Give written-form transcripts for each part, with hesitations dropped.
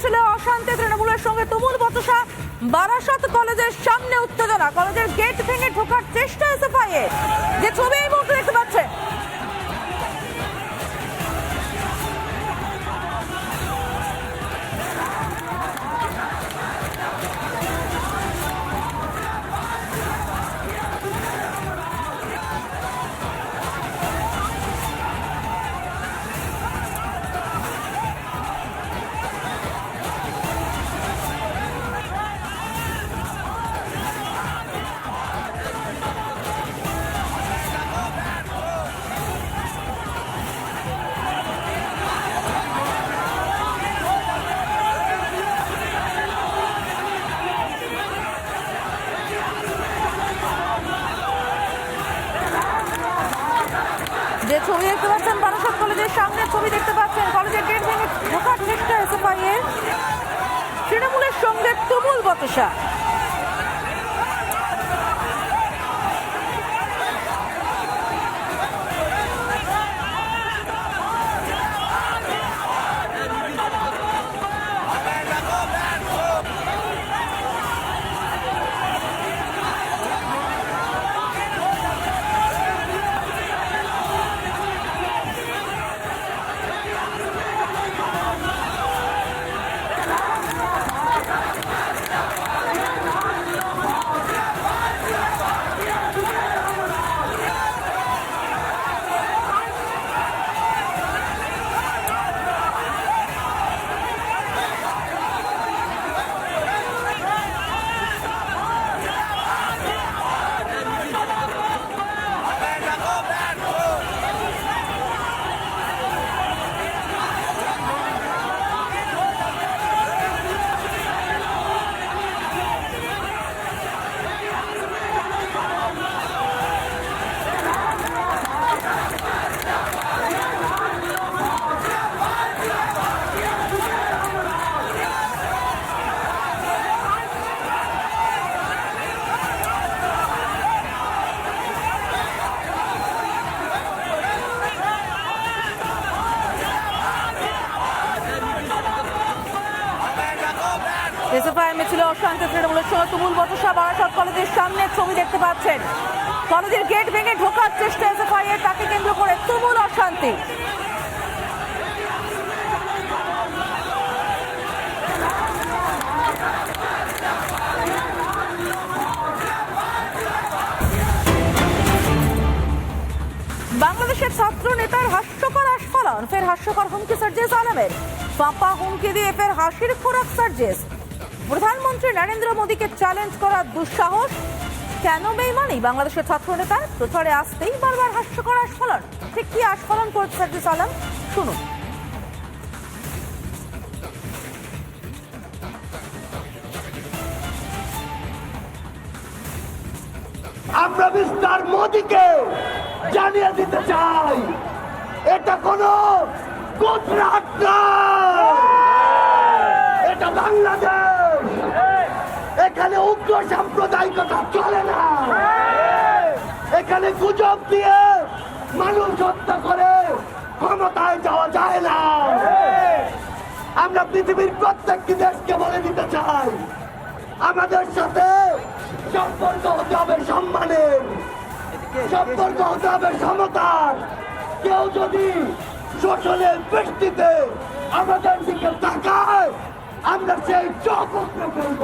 মিছিলে অশান্তি, তৃণমূলের সঙ্গে তুমুল বচসা। বারাসত কলেজের সামনে উত্তেজনা, কলেজের গেট ভেঙে ঢোকার চেষ্টা এসএফআই এর, যে ছবি এই মুহূর্তে দেখতে পাচ্ছেন। যে ছবি দেখতে পাচ্ছেন বারাসত কলেজের সামনে, ছবি দেখতে পাচ্ছেন কলেজের গেট ভেঙে ঢোকার চেষ্টা এসএফআই এর, তৃণমূলের সঙ্গে তুমুল বচসা। এসএফআই মিছিলে অশান্তি, তৃণমূলের সঙ্গে তুমুল বচসা। বারাসত কলেজের সামনে ছবি দেখতে পাচ্ছেন, কলেজের গেট ভেঙে ঢোকার চেষ্টা এসএফআই এর, তাকে কেন্দ্র করে তুমুল অশান্তি। বাংলাদেশের ছাত্র নেতার হাস্যকর আস্ফালন, ফের হাস্যকর হুমকি সার্জিস আলমের। ফাঁপা হুমকি দিয়ে ফের হাসির খোরাক সার্জিস। প্রধানমন্ত্রী নরেন্দ্র মোদীকে চ্যালেঞ্জ করার দুঃসাহস, কেন বেইমানি বাংলাদেশের ছাত্র নেতার? প্রচারে আসতেই বারবার হাস্যকর আস্ফালন। ঠিক কি আস্ফালন করেছে সার্জিস আলম, শুনুন। আমরা মিস্টার মোদীকে জানিয়ে দিতে চাই, এটা কোনো গুজরাট নয়, এটা বাংলাদেশ। এখানে উগ্র সাম্প্রদায়িকতা চলে না, এখানে গুজব দিয়ে মানুষ হত্যা করে ক্ষমতায় যাওয়া যায় না। আমরা পৃথিবীর প্রত্যেকটি দেশকে বলে দিতে চাই, আমাদের সাথে সম্পর্ক হতে হবে সম্মানের, সম্পর্ক হতে হবে সমতার। কেউ যদি শোষণের দৃষ্টিতে আমাদের দিকে তাকায়, আমরা সেই চোখ উপড়ে ফেলব।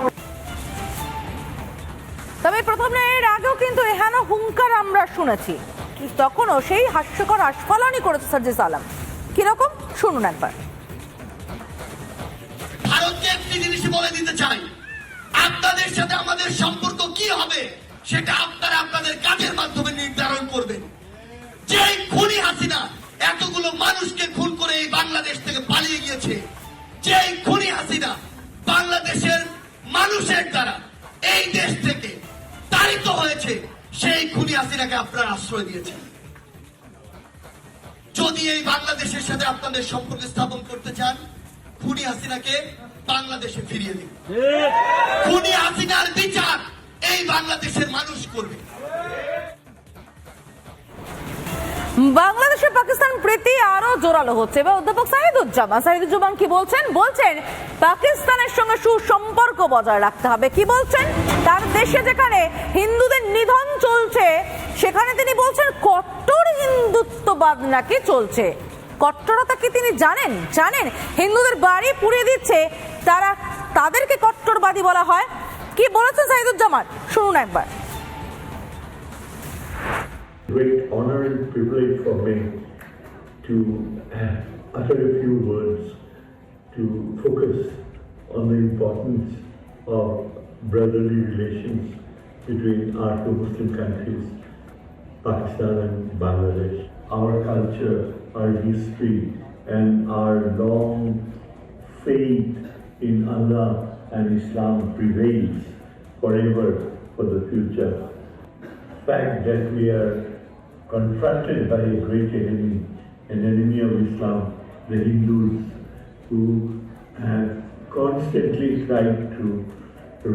তবে প্রথমে এর আগেও কিন্তু এহেন হুঙ্কার আমরা শুনেছি, তখনও সেই হাস্যকর আস্ফালনই করেছে সার্জিস আলম। কিরকম, শুনুন একবার। ভারতকে একটি জিনিস বলে দিতে চাই, আপনাদের সাথে আমাদের সম্পর্ক কি হবে সেটা আপনারা আপনাদের কাজের মাধ্যমে নির্ধারণ করবেন। যেই খুনি হাসিনা এতগুলো মানুষকে খুন করে এই বাংলাদেশ থেকে পালিয়ে গিয়েছে, যেই খুনি হাসিনা বাংলাদেশের মানুষের দ্বারা এই দেশ থেকে তাড়িত হয়েছে, সেই খুনি হাসিনাকে আপনারা আশ্রয় দিয়েছেন। যদি এই বাংলাদেশের সাথে আপনাদের সম্পর্ক স্থাপন করতে চান, খুনি হাসিনাকে বাংলাদেশে ফিরিয়ে দিন। খুনি হাসিনার বিচার এই বাংলাদেশের মানুষ করবে। বাংলাদেশে পাকিস্তান প্রীতি আরো জোরালো হচ্ছে। এবার অধ্যাপক সাইদুজ্জামান কি বলছেন? পাকিস্তানের সঙ্গে সুসম্পর্ক বজায় রাখতে হবে। কি বলছেন? তার দেশে যেখানে হিন্দুদের নিধন চলছে সেখানে তিনি বলছেন কট্টর হিন্দুত্ববাদ নাকি চলছে। কট্টরতা কি তিনি জানেন? হিন্দুদের বাড়ি পুড়িয়ে দিচ্ছে, তাদেরকে কট্টরবাদী বলা হয়। কি বলেছেন সাইদুজ্জামান, শুনুন একবার। Great honor and privilege for me to utter a few words to focus on the importance of brotherly relations between our two Muslim countries, Pakistan and Bangladesh. Our culture, our history, and our long faith in Allah and Islam prevails forever for the future. The fact that we are confronted by a great enemy, an enemy of Islam, the Hindus, who have constantly tried to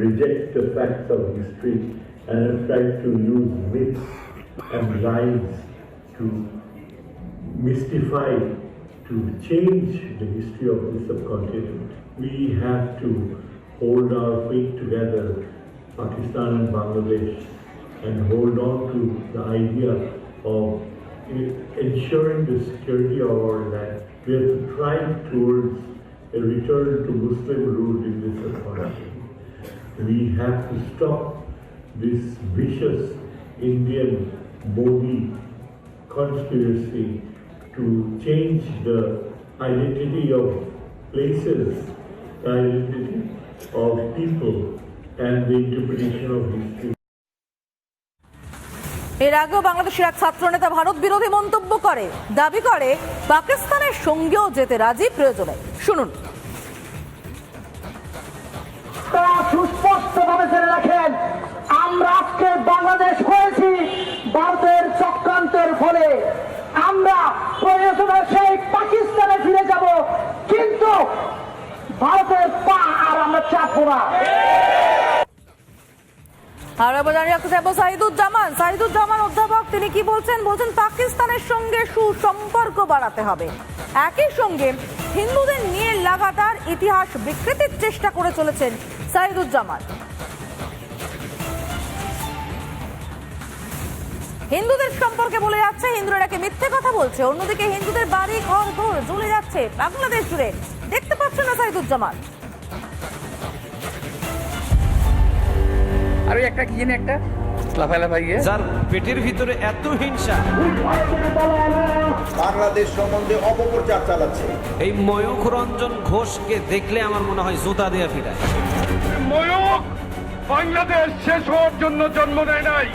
reject the facts of history and have tried to use myths and lies to mystify, to change the history of the subcontinent. We have to hold our faith together, Pakistan and Bangladesh, and hold on to the idea of ensuring the security of our land. We have to drive towards a return to Muslim rule in this subcontinent. We have to stop this vicious Indian Modi conspiracy to change the identity of places, the identity of people, and the interpretation of history. এর আগেও বাংলাদেশের এক ছাত্র নেতা ভারত বিরোধী মন্তব্য করে, দাবি করে পাকিস্তানের সঙ্গেও যেতে রাজি প্রয়োজনে। শুনুন। সুস্পষ্টভাবে জেনে রাখেন, আমরা আজকে বাংলাদেশ হয়েছি ভারতের চক্রান্তের ফলে। আমরা প্রয়োজনে সেই পাকিস্তানে ফিরে যাব, কিন্তু ভারতের পা আর আমরা চাপবো না। আর আবার জানিয়ে রাখতে চাইবো সাইদুজ্জামান অধ্যাপক, তিনি কি বলছেন? পাকিস্তানের সঙ্গে সুসম্পর্ক বাড়াতে হবে। একই সঙ্গে হিন্দুদের নিয়ে লাগাতার ইতিহাস বিকৃতির চেষ্টা করে চলেছেন সাইদুজ্জামান। হিন্দুদের সম্পর্কে বলে যাচ্ছে হিন্দুরা নাকি মিথ্যে কথা বলছে, অন্যদিকে হিন্দুদের বাড়ি ঘর দৌড় জ্বলে যাচ্ছে বাংলাদেশ জুড়ে। দেখতে পাচ্ছেন না সাইদুজ্জামান? আর একটা কি জানি একটা লাফালাফা গিয়ে যার পেটের ভিতরে এত হিংসা, বাংলাদেশ সম্বন্ধে অপপ্রচার চালাচ্ছে। এই ময়ূখ রঞ্জন ঘোষকে দেখলে আমার মনে হয় জুতা দিয়ে ফিরায়। ময়ূখ বাংলাদেশ শেষ হওয়ার জন্য জন্ম নেয় নাই।